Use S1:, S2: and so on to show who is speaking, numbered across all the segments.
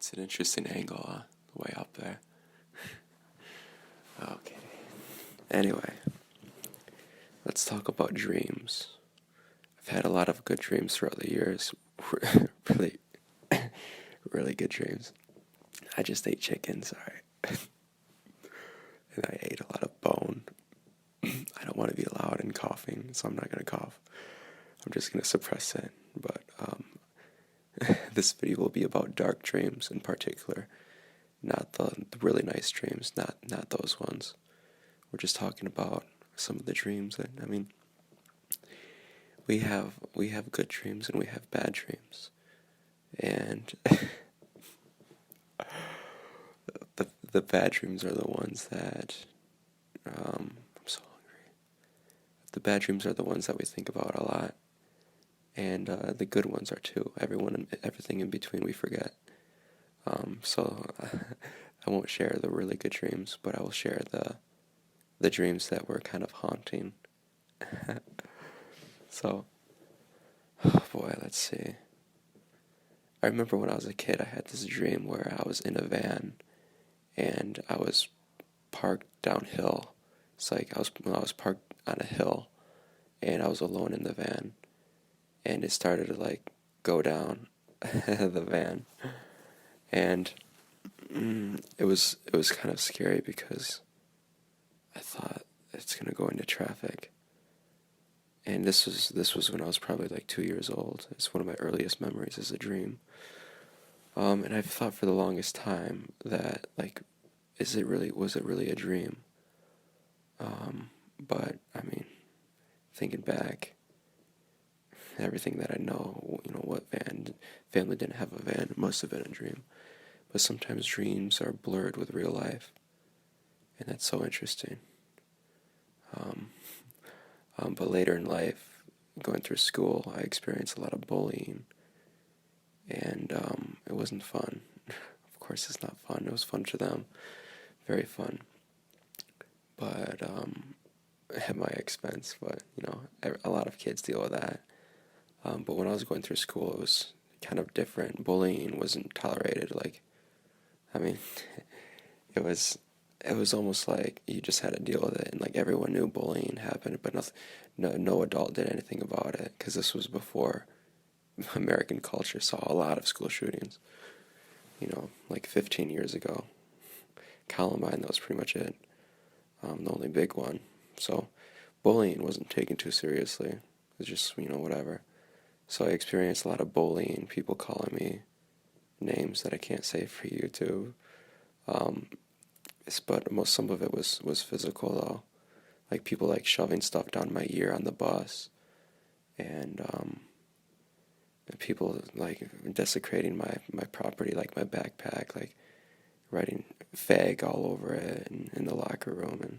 S1: It's an interesting angle, way up there. Okay. Anyway, let's talk about dreams. I've had a lot of good dreams throughout the years. Really, really good dreams. I just ate chicken, sorry. And I ate a lot of bone. I don't want to be loud and coughing, so I'm not going to cough. I'm just going to suppress it. But this video will be about dark dreams in particular. Not the really nice dreams, not those ones. We're just talking about some of the dreams that, we have good dreams and we have bad dreams. And the bad dreams are the ones that, I'm so hungry. The bad dreams are the ones that we think about a lot. And the good ones are too. Everything in between we forget. So I won't share the really good dreams, but I will share the dreams that were kind of haunting. So, oh boy, let's see. I remember when I was a kid, I had this dream where I was in a van, and I was parked downhill. It's like I was parked on a hill, and I was alone in the van, and it started to go down the van, and it was kind of scary because I thought it's gonna go into traffic. And this was when I was probably 2 years old. It's one of my earliest memories as a dream. And I've thought for the longest time that was it really a dream? But thinking back, everything that I know, what family didn't have a van, it must have been a dream. But sometimes dreams are blurred with real life, and that's so interesting. But later in life, going through school, I experienced a lot of bullying, and it wasn't fun. Of course, it's not fun. It was fun to them, very fun, but at my expense. But a lot of kids deal with that. But when I was going through school, it was kind of different. Bullying wasn't tolerated. It was almost like you just had to deal with it, and everyone knew bullying happened, but no adult did anything about it, because this was before American culture saw a lot of school shootings. 15 years ago, Columbine, that was pretty much it, the only big one. So bullying wasn't taken too seriously. It was just whatever. So I experienced a lot of bullying, people calling me names that I can't say for YouTube. But some of it was physical though, people shoving stuff down my ear on the bus, and people desecrating my property, my backpack, writing fag all over it in the locker room and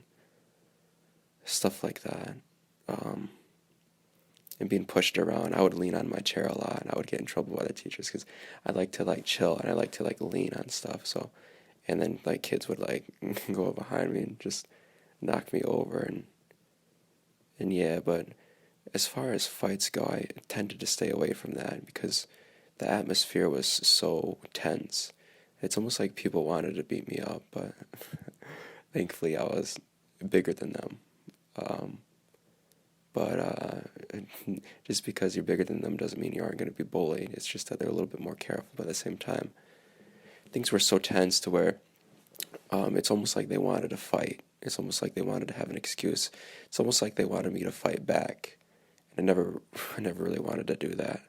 S1: stuff like that, and being pushed around. I would lean on my chair a lot, and I would get in trouble by the teachers because I like to chill, and I like to lean on stuff. So. And then kids would go behind me and just knock me over, and yeah. But as far as fights go, I tended to stay away from that because the atmosphere was so tense. It's almost like people wanted to beat me up, but thankfully I was bigger than them. But just because you're bigger than them doesn't mean you aren't going to be bullied. It's just that they're a little bit more careful, but at the same time, things were so tense to where it's almost like they wanted to fight. It's almost like they wanted to have an excuse. It's almost like they wanted me to fight back. And I never really wanted to do that.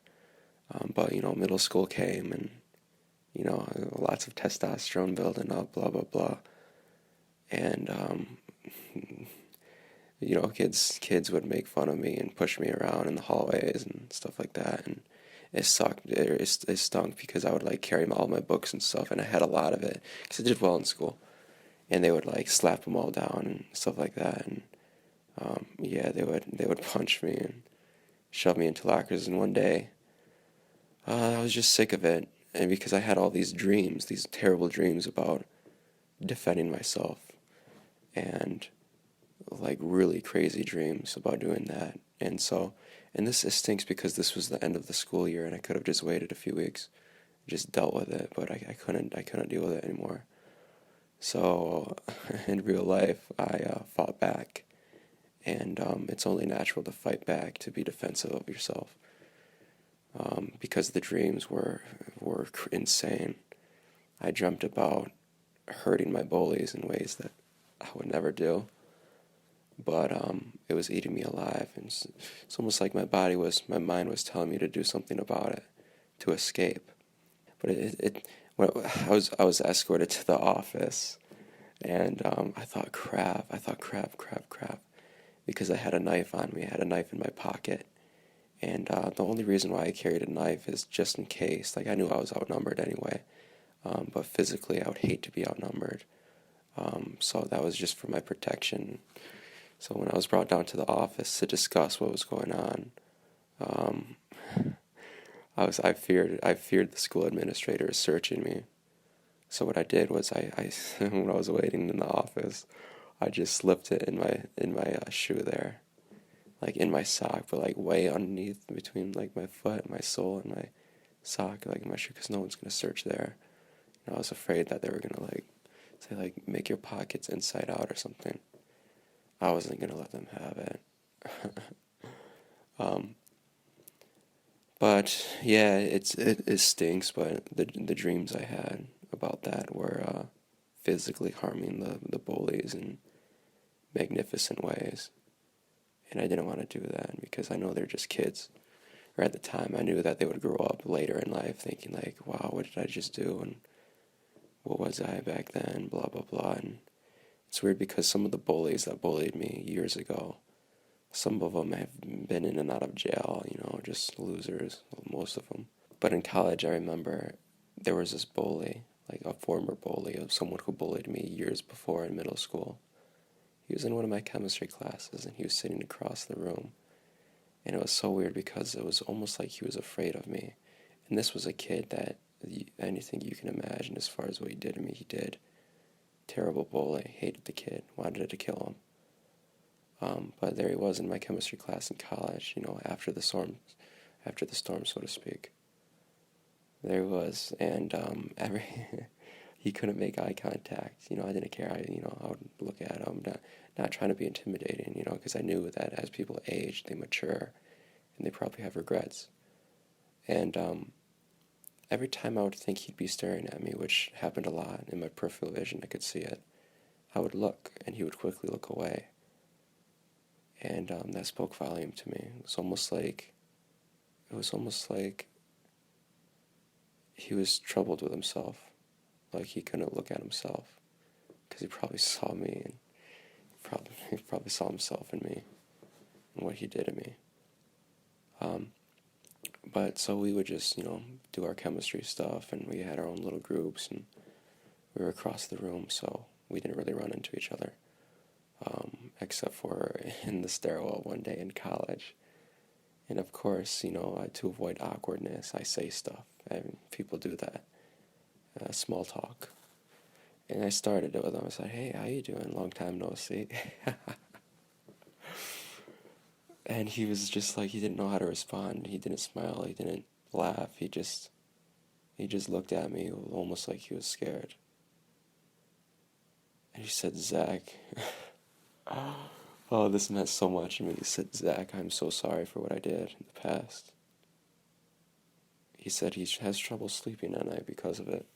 S1: But middle school came, and lots of testosterone building up, blah blah blah. And kids would make fun of me and push me around in the hallways and stuff like that, and it sucked. It stunk because I would carry all my books and stuff, and I had a lot of it because I did well in school, and they would slap them all down and stuff like that, and yeah, they would punch me and shove me into lockers. And one day, I was just sick of it, and because I had all these dreams, these terrible dreams about defending myself, and really crazy dreams about doing that, and this stinks because this was the end of the school year, and I could have just waited a few weeks just dealt with it, but I couldn't deal with it anymore. So in real life, I fought back, and it's only natural to fight back, to be defensive of yourself, because the dreams were insane. I dreamt about hurting my bullies in ways that I would never do, but it was eating me alive, and it's almost like my mind was telling me to do something about it, to escape. But when I was escorted to the office, and I thought, crap, because I had a knife on me. I had a knife in my pocket, and the only reason why I carried a knife is just in case. Like, I knew I was outnumbered anyway, but physically I would hate to be outnumbered. So that was just for my protection. So when I was brought down to the office to discuss what was going on, um, I feared the school administrator searching me. So what I did was when I was waiting in the office, I just slipped it in my shoe there, like in my sock, but like way underneath between like my foot, my sole, and my sock, like in my shoe, because no one's gonna search there. And I was afraid that they were gonna like say like make your pockets inside out or something. I wasn't gonna let them have it. um, but yeah, it stinks. But the dreams I had about that were physically harming the bullies in magnificent ways, and I didn't want to do that because I know they're just kids. Or at the time, I knew that they would grow up later in life thinking like, "Wow, what did I just do?" and "What was I back then?" Blah blah blah. And it's weird because some of the bullies that bullied me years ago, some of them have been in and out of jail, just losers, most of them. But in college, I remember there was this bully, like a former bully of someone who bullied me years before in middle school. He was in one of my chemistry classes, and he was sitting across the room. And it was so weird because it was almost like he was afraid of me. And this was a kid that anything you can imagine as far as what he did to me, he did. Terrible bully, hated the kid, wanted to kill him. But there he was in my chemistry class in college, after the storm, so to speak. There he was, and he couldn't make eye contact. I didn't care. I would look at him, not trying to be intimidating, because I knew that as people age, they mature, and they probably have regrets. And every time I would think he'd be staring at me, which happened a lot in my peripheral vision, I could see it, I would look, and he would quickly look away. And that spoke volume to me. It was almost like he was troubled with himself, like he couldn't look at himself, because he probably saw me, and he probably saw himself in me, and what he did to me. But so we would just, do our chemistry stuff, and we had our own little groups, and we were across the room, so we didn't really run into each other, except for in the stairwell one day in college. And of course, to avoid awkwardness, I say stuff. People do that, small talk. And I started it with him. I said, "Hey, how you doing? Long time no see." And he was just like, he didn't know how to respond. He didn't smile. He didn't laugh. He just looked at me almost like he was scared. And he said, "Zach." Oh, this meant so much to me. He said, "Zach, I'm so sorry for what I did in the past." He said he has trouble sleeping at night because of it.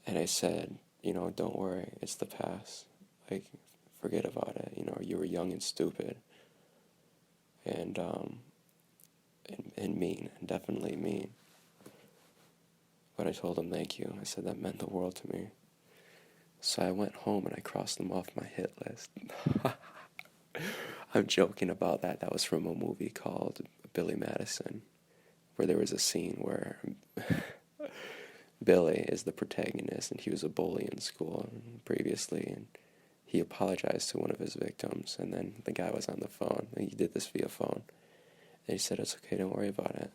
S1: And I said, "Don't worry, it's the past. Like, forget about it. You were young and stupid. And mean, and definitely mean." But I told him thank you. I said that meant the world to me. So I went home and I crossed them off my hit list. I'm joking about that. That was from a movie called Billy Madison, where there was a scene where Billy is the protagonist, and he was a bully in school previously, and he apologized to one of his victims, and then the guy was on the phone, and he did this via phone, and he said, "It's okay, don't worry about it."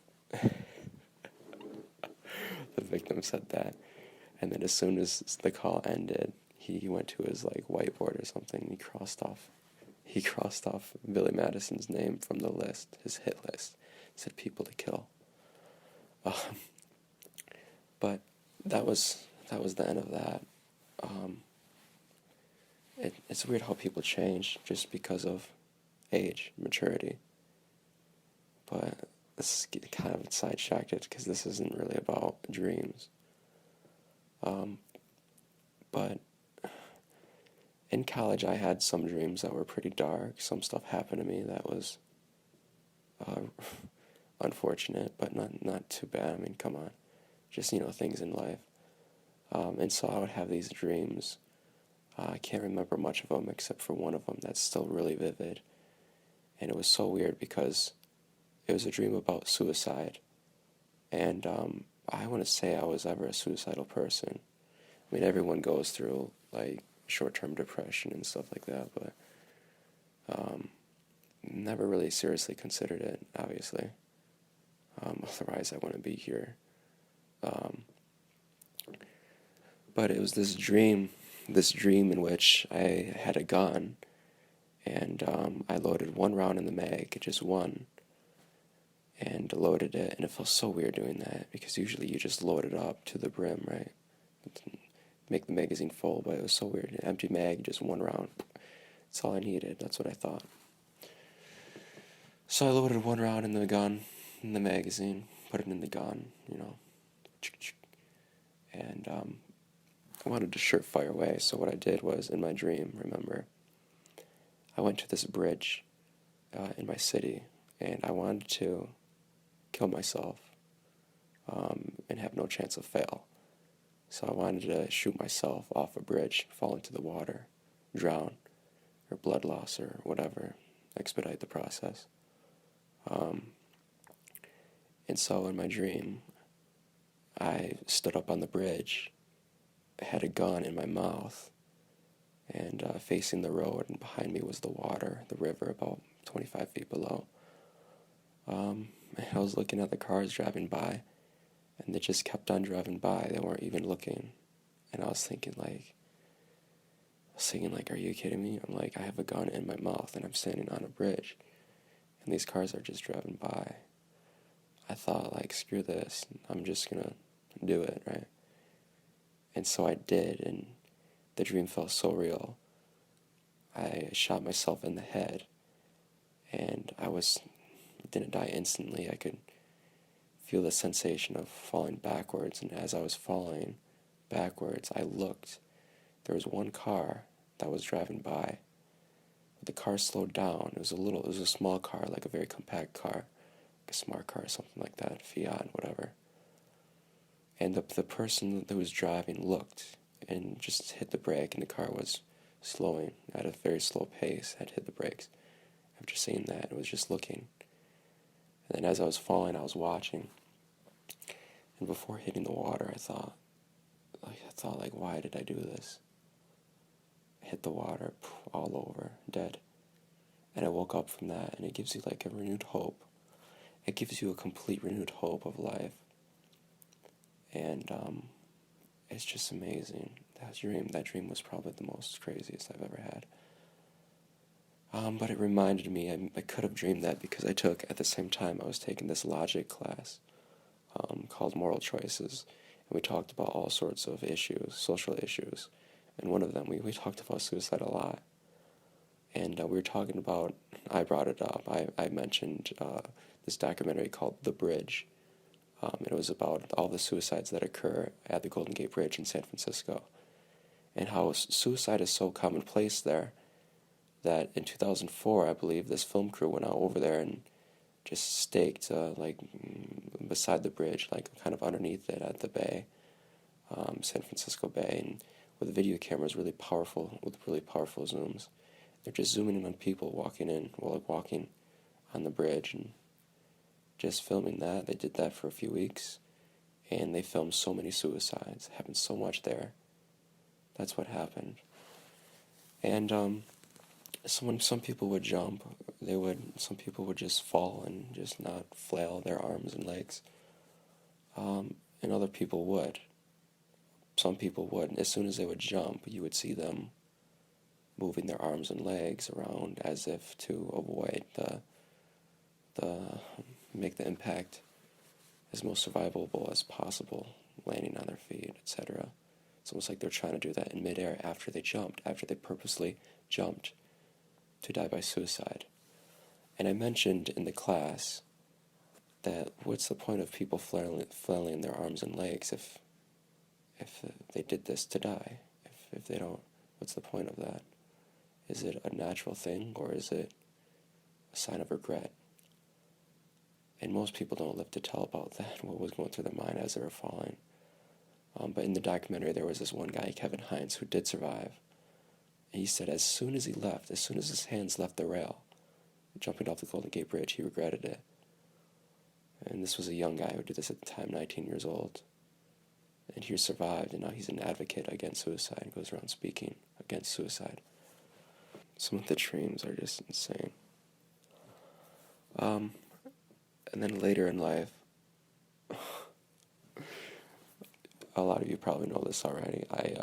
S1: The victim said that, and then as soon as the call ended, he went to his whiteboard or something, and he crossed off Billy Madison's name from the list, his hit list. It said people to kill. But that was the end of that. Um, it's weird how people change just because of age, maturity. But this is kind of sidetracked because this isn't really about dreams. Um, but in college, I had some dreams that were pretty dark. Some stuff happened to me that was uh, unfortunate, but not too bad. I mean, come on, just things in life. And so I would have these dreams. I can't remember much of them except for one of them that's still really vivid. And it was so weird because it was a dream about suicide. And I want to say I was ever a suicidal person. I mean, everyone goes through like short-term depression and stuff like that, but never really seriously considered it, obviously. Otherwise, I wouldn't be here. Um, but it was this dream in which I had a gun, and I loaded one round in the mag, just one, and loaded it, and it felt so weird doing that, because usually you just load it up to the brim, right? Make the magazine full, but it was so weird. An empty mag, just one round. That's all I needed. That's what I thought. So I loaded one round in the gun, in the magazine, put it in the gun, and I wanted to sure fire away. So what I did was, in my dream, remember, I went to this bridge in my city, and I wanted to kill myself and have no chance of fail. So I wanted to shoot myself off a bridge, fall into the water, drown, or blood loss, or whatever, expedite the process. And so in my dream, I stood up on the bridge, had a gun in my mouth, and facing the road, and behind me was the water, the river, about 25 feet below. And I was looking at the cars driving by, and they just kept on driving by. They weren't even looking. And I was thinking, are you kidding me? I'm like, I have a gun in my mouth, and I'm standing on a bridge, and these cars are just driving by. I thought, screw this. I'm just going to do it, right? And so I did, and the dream felt so real. I shot myself in the head, and didn't die instantly. I could feel the sensation of falling backwards, and as I was falling backwards, I looked. There was one car that was driving by. The car slowed down. It was a small car, like a very compact car, like a smart car or something like that, Fiat, whatever. And the person that was driving looked and just hit the brake, and the car was slowing at a very slow pace, had hit the brakes. After seeing that, it was just looking. And then as I was falling, I was watching. And before hitting the water, I thought, why did I do this? I hit the water, all over, dead. And I woke up from that, and it gives you a renewed hope. It gives you a complete renewed hope of life. And it's just amazing. That dream was probably the most craziest I've ever had. But it reminded me, I could have dreamed that because at the same time, I was taking this logic class called Moral Choices, and we talked about all sorts of issues, social issues, and one of them, we talked about suicide a lot. And we were talking about, I brought it up, I mentioned this documentary called The Bridge. It was about all the suicides that occur at the Golden Gate Bridge in San Francisco, and how suicide is so commonplace there that in 2004, I believe, this film crew went out over there and just staked, beside the bridge, kind of underneath it at the bay, San Francisco Bay, and with video cameras with really powerful zooms. They're just zooming in on people walking on the bridge, and just filming that. They did that for a few weeks, and they filmed so many suicides. It happened so much there. That's what happened. And some people would jump, some people would just fall and just not flail their arms and legs. And other people would. Some people would. As soon as they would jump, you would see them moving their arms and legs around as if to avoid make the impact as most survivable as possible. landing on their feet, etc. It's almost like they're trying to do that in midair after they purposely jumped to die by suicide. And I mentioned in the class that what's the point of people flailing their arms and legs if they did this to die? If they don't, what's the point of that? Is it a natural thing, or is it a sign of regret? And most people don't live to tell about that, what was going through their mind as they were falling. But in the documentary, there was this one guy, Kevin Hines, who did survive. And he said as soon as his hands left the rail, jumping off the Golden Gate Bridge, he regretted it. And this was a young guy who did this at the time, 19 years old. And he survived, and now he's an advocate against suicide and goes around speaking against suicide. Some of the dreams are just insane. And then later in life, a lot of you probably know this already, I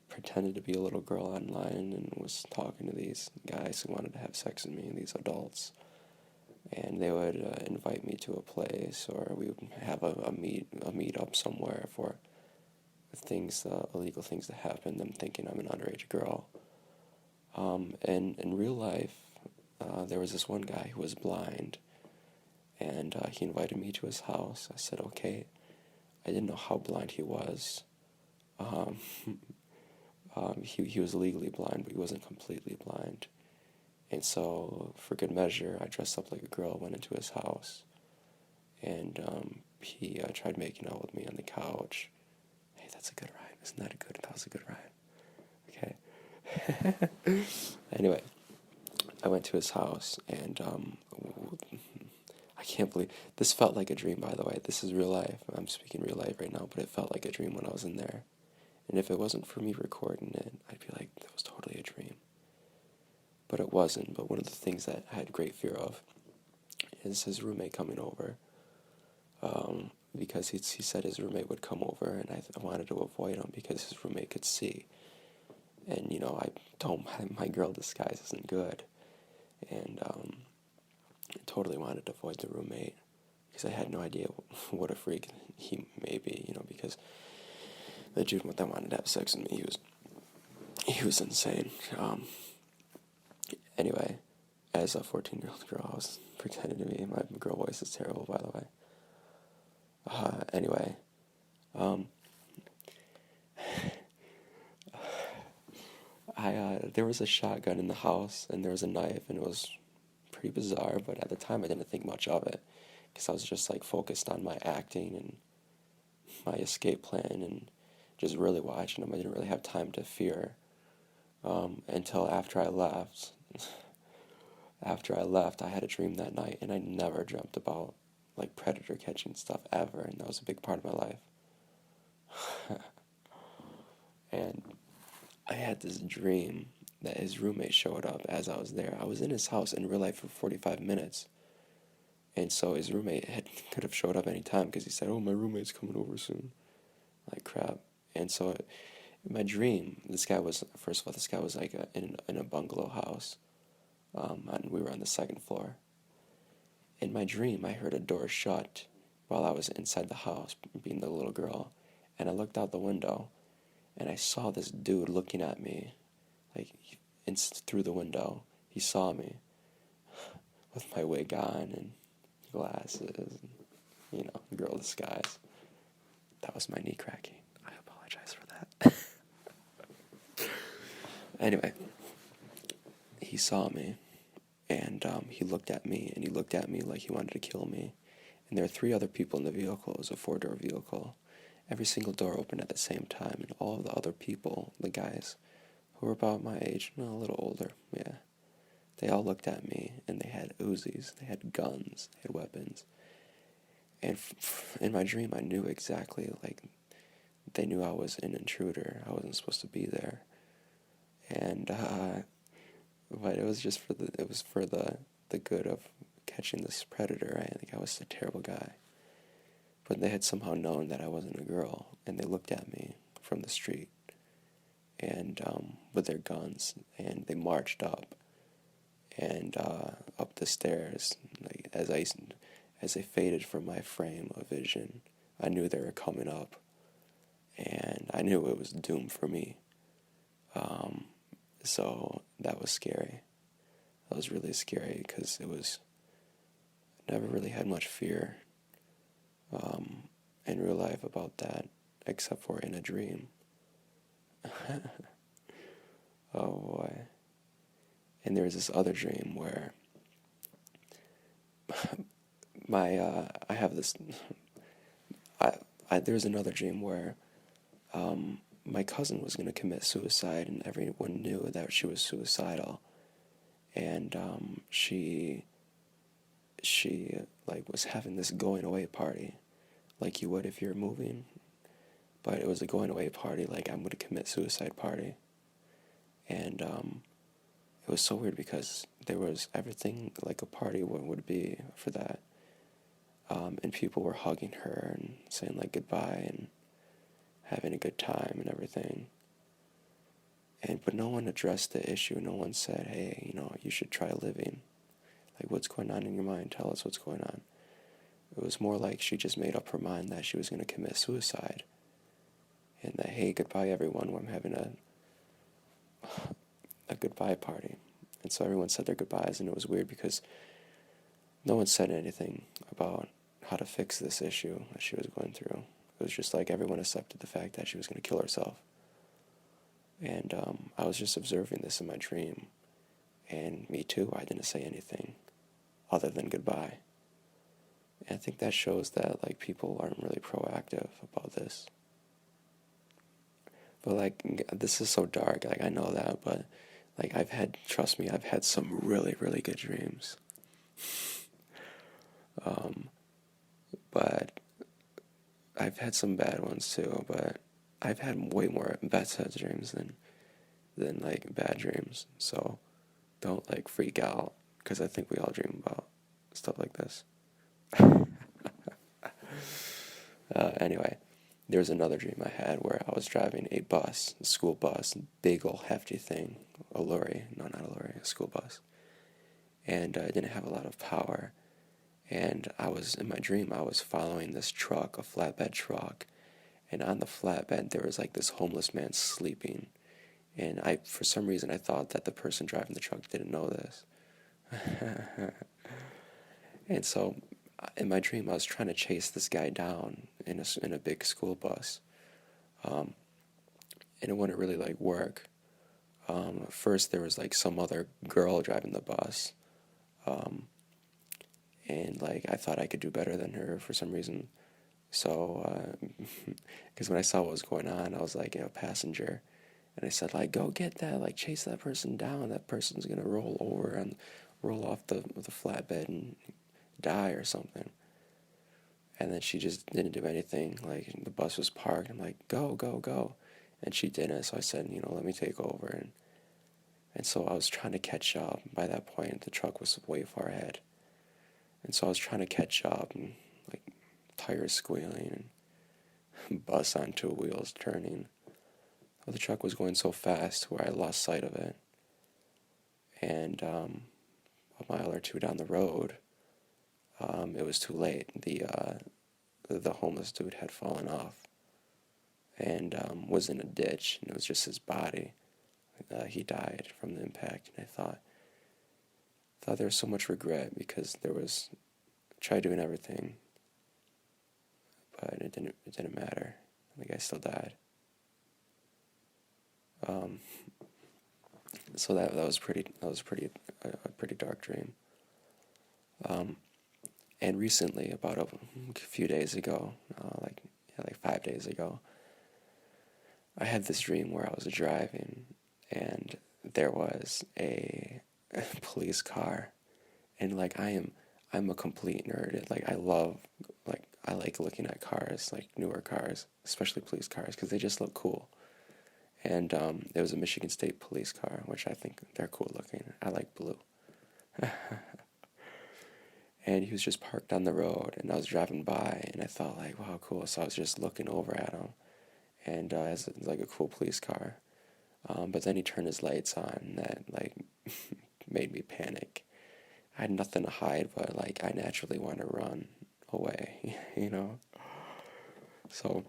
S1: pretended to be a little girl online and was talking to these guys who wanted to have sex with me, these adults. And they would invite me to a place, or we would have a meet up somewhere for things, illegal things that happen, them thinking I'm an underage girl. And in real life, there was this one guy who was blind, and he invited me to his house. I said, okay. I didn't know how blind he was. He was legally blind, but he wasn't completely blind. And so, for good measure, I dressed up like a girl, went into his house, and he tried making out with me on the couch. Hey, that's a good ride. Isn't that good? That was a good ride. Okay. Anyway, I went to his house, and I can't believe, this felt like a dream, by the way. This is real life. I'm speaking real life right now, but it felt like a dream when I was in there. And if it wasn't for me recording it, I'd be like, that was totally a dream. But it wasn't. But one of the things that I had great fear of is his roommate coming over. Because he said his roommate would come over, and I wanted to avoid him because his roommate could see. And, I told my girl disguise isn't good. And I totally wanted to avoid the roommate because I had no idea what a freak he may be, because the dude that wanted to have sex with me, he was insane. Anyway, as a 14-year-old girl, I was pretending to be. My girl voice is terrible, by the way. Anyway, there was a shotgun in the house, and there was a knife, and it was pretty bizarre, but at the time I didn't think much of it, because I was just focused on my acting and my escape plan, and just really watching them. I didn't really have time to fear, until after I left. After I left, I had a dream that night, and I never dreamt about predator catching stuff ever, and that was a big part of my life. And I had this dream that his roommate showed up as I was there. I was in his house in real life for 45 minutes, and so his roommate could have showed up any time because he said, "Oh, my roommate's coming over soon." Like crap. And so in my dream, this guy was in a bungalow house, and we were on the second floor. In my dream, I heard a door shut while I was inside the house, being the little girl, and I looked out the window, and I saw this dude looking at me, through the window. He saw me with my wig on and glasses, and, girl disguise. That was my knee cracking. I apologize for that. Anyway, he saw me, and he looked at me, and he looked at me like he wanted to kill me. And there were 3 other people in the vehicle. It was a 4-door vehicle. Every single door opened at the same time, and all of the other people, the guys, who were about my age, a little older, yeah, they all looked at me, and they had Uzis, they had guns, they had weapons. And in my dream, I knew exactly, they knew I was an intruder. I wasn't supposed to be there. And, but it was just for the good of catching this predator. I think I was a terrible guy. But they had somehow known that I wasn't a girl, and they looked at me from the street, and with their guns, and they marched up, and up the stairs. As I faded from my frame of vision, I knew they were coming up, and I knew it was doomed for me. Um, so that was scary. That was really scary because it was never really had much fear um, in real life about that, except for in a dream. Oh boy. And there was this other dream where I have this I, there was another dream where my cousin was going to commit suicide, and everyone knew that she was suicidal, and she like was having this going away party, like you would if you're moving, but it was a going away party, like I'm going to commit suicide party, and it was so weird because there was everything like a party would be for that, and people were hugging her and saying like goodbye and having a good time and everything. And but no one addressed the issue. No one said, "Hey, you should try living. Like, what's going on in your mind? Tell us what's going on." It was more like she just made up her mind that she was going to commit suicide, and that, "Hey, goodbye, everyone. I'm having a goodbye party." And so everyone said their goodbyes, and it was weird because no one said anything about how to fix this issue that she was going through. It was just like everyone accepted the fact that she was going to kill herself. And I was just observing this in my dream. And me too, I didn't say anything other than goodbye. And I think that shows that like people aren't really proactive about this. But like this is so dark, like I know that, but like trust me, I've had some really, really good dreams. Um, but I've had some bad ones too, but I've had way more better dreams than like bad dreams. So don't like freak out because I think we all dream about stuff like this. Anyway, there was another dream I had where I was driving a school bus, big old hefty thing, a lorry, no, not a lorry, a school bus, and I didn't have a lot of power. And in my dream, I was following this truck, a flatbed truck, and on the flatbed there was like this homeless man sleeping. And for some reason, I thought that the person driving the truck didn't know this. And so, in my dream, I was trying to chase this guy down in a big school bus, and it wouldn't really like work. First, there was like some other girl driving the bus, and like I thought I could do better than her for some reason. So, because when I saw what was going on, I was like, passenger. And I said, like, go get that, like, chase that person down. That person's gonna roll over and roll off the flatbed and die or something. And then she just didn't do anything. Like, the bus was parked. I'm like, go, go, go. And she didn't. So I said, let me take over. And so I was trying to catch up. By that point, the truck was way far ahead. And so I was trying to catch up and, like, tires squealing and bus on two wheels turning. Well, the truck was going so fast where I lost sight of it. And a mile or two down the road, it was too late. The homeless dude had fallen off and was in a ditch, and it was just his body. He died from the impact, and I thought there was so much regret because tried doing everything, but it didn't matter. The guy still died. So that was a pretty dark dream. And recently, about a few days ago, like 5 days ago, I had this dream where I was driving, and there was a police car, and like I'm a complete nerd. Like I like looking at cars, like newer cars, especially police cars, because they just look cool. And it was a Michigan State police car, which I think they're cool looking. I like blue. And he was just parked on the road, and I was driving by, and I thought, like, wow, cool. So I was just looking over at him, and it's like a cool police car. But then he turned his lights on, and that, like, made me panic. I had nothing to hide, but, like, I naturally wanted to run away, So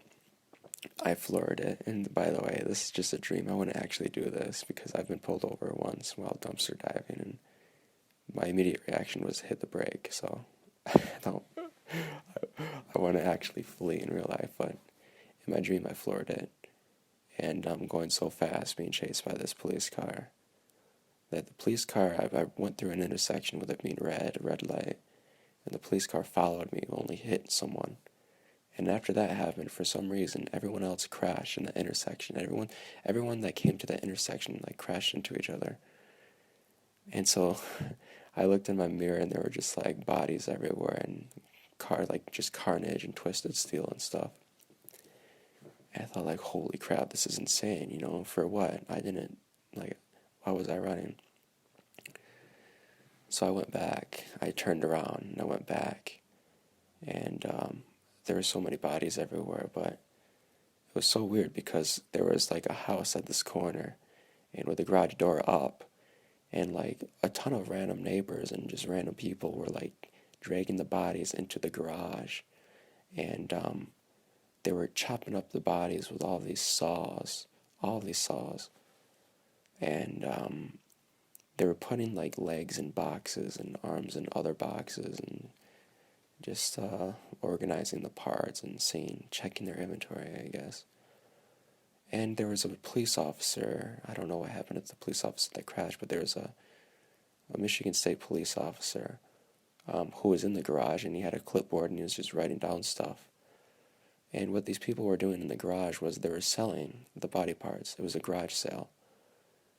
S1: I floored it. And by the way, this is just a dream. I wouldn't actually do this because I've been pulled over once while dumpster diving, and my immediate reaction was to hit the brake. So I don't. I want to actually flee in real life, but in my dream I floored it, and I'm going so fast, being chased by this police car. That the police car, I went through an intersection with it being red, a red light, and the police car followed me, only hit someone. And after that happened, for some reason, everyone else crashed in the intersection. Everyone that came to the intersection like crashed into each other. And so I looked in my mirror, and there were just like bodies everywhere, and just carnage and twisted steel and stuff. And I thought, like, holy crap, this is insane, for what? Why was I running? So I went back. I turned around and I went back, and there were so many bodies everywhere, but it was so weird because there was like a house at this corner, and with the garage door up, and like a ton of random neighbors and just random people were like dragging the bodies into the garage, and they were chopping up the bodies with all these saws, and they were putting like legs in boxes and arms in other boxes, and just organizing the parts and checking their inventory, I guess. And there was a police officer. I don't know what happened to the police officer that crashed, but there was a Michigan State police officer who was in the garage, and he had a clipboard, and he was just writing down stuff. And what these people were doing in the garage was they were selling the body parts. It was a garage sale.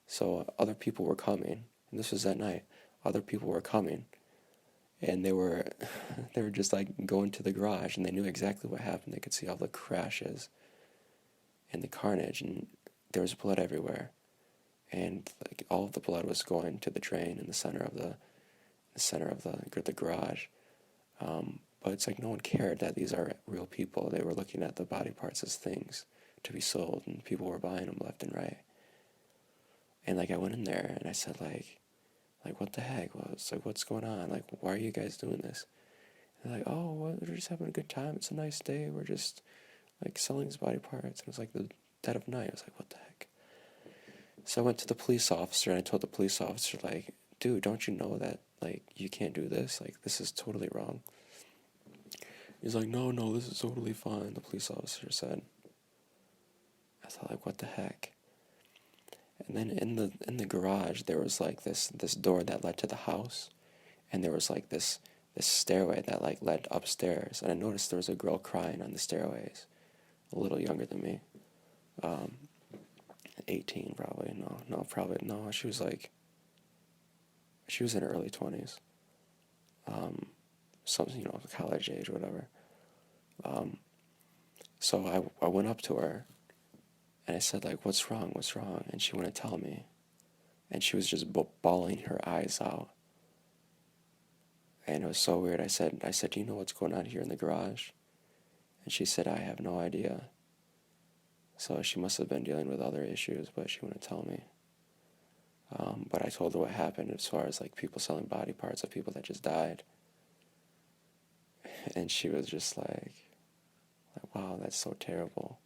S1: So other people were coming, and this was at night. Other people were coming, and they were just like going to the garage, and they knew exactly what happened. They could see all the crashes and the carnage, and there was blood everywhere, and like all of the blood was going to the drain in the center of the garage. But it's like no one cared that these are real people. They were looking at the body parts as things to be sold, and people were buying them left and right. And like I went in there and I said like what the heck? Well, it's like, what's going on? Like, why are you guys doing this? And they're like, oh, well, we're just having a good time. It's a nice day. We're just like selling these body parts. And it was like the dead of night. I was like, what the heck? So I went to the police officer, and I told the police officer, like, dude, don't you know that like you can't do this? Like, this is totally wrong. He's like, no, this is totally fine, the police officer said. I thought, like, what the heck? And then in the garage there was like this door that led to the house, and there was like this stairway that like led upstairs, and I noticed there was a girl crying on the stairways, a little younger than me, 18 probably. No, she was in her early 20s, something, college age or whatever. So I went up to her, and I said, like, what's wrong? And she wouldn't tell me. And she was just bawling her eyes out. And it was so weird. I said, do you know what's going on here in the garage? And she said, I have no idea. So she must have been dealing with other issues, but she wouldn't tell me. But I told her what happened as far as, like, people selling body parts of people that just died. And she was just like, wow, that's so terrible.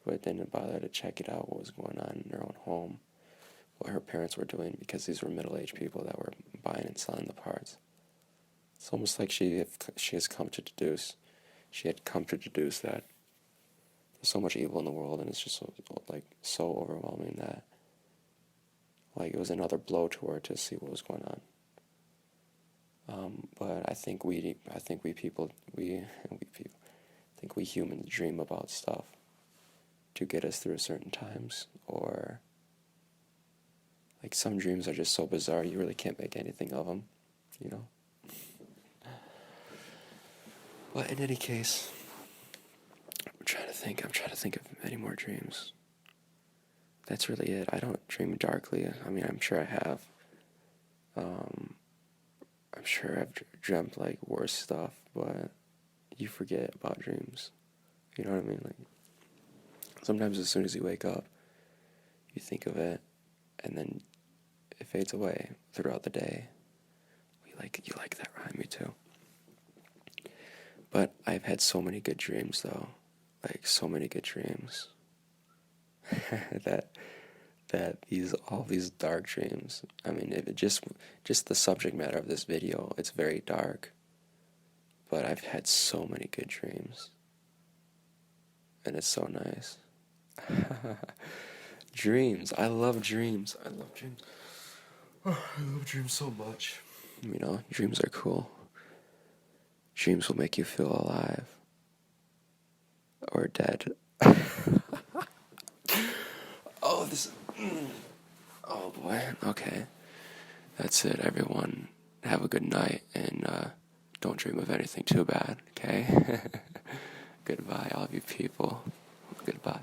S1: But didn't bother to check it out, what was going on in her own home, what her parents were doing, because these were middle-aged people that were buying and selling the parts. It's almost like she had come to deduce that there's so much evil in the world, and it's just so overwhelming that like it was another blow to her to see what was going on. But I think we humans dream about stuff to get us through certain times, or like some dreams are just so bizarre you really can't make anything of them, But in any case, I'm trying to think of any more dreams. That's really it. I don't dream darkly. I mean, I'm sure I have. I'm sure I've dreamt like worse stuff, but you forget about dreams. You know what I mean? Like, sometimes as soon as you wake up, you think of it, and then it fades away throughout the day. You like that rhyme, me too. But I've had so many good dreams, though, like so many good dreams. that all these dark dreams. I mean, if it just the subject matter of this video, it's very dark. But I've had so many good dreams, and it's so nice. Dreams. I love dreams. I love dreams. Oh, I love dreams so much. You know, dreams are cool. Dreams will make you feel alive. Or dead. Oh, this. Oh boy. Okay. That's it, everyone. Have a good night, and don't dream of anything too bad, okay? Goodbye, all of you people. Goodbye.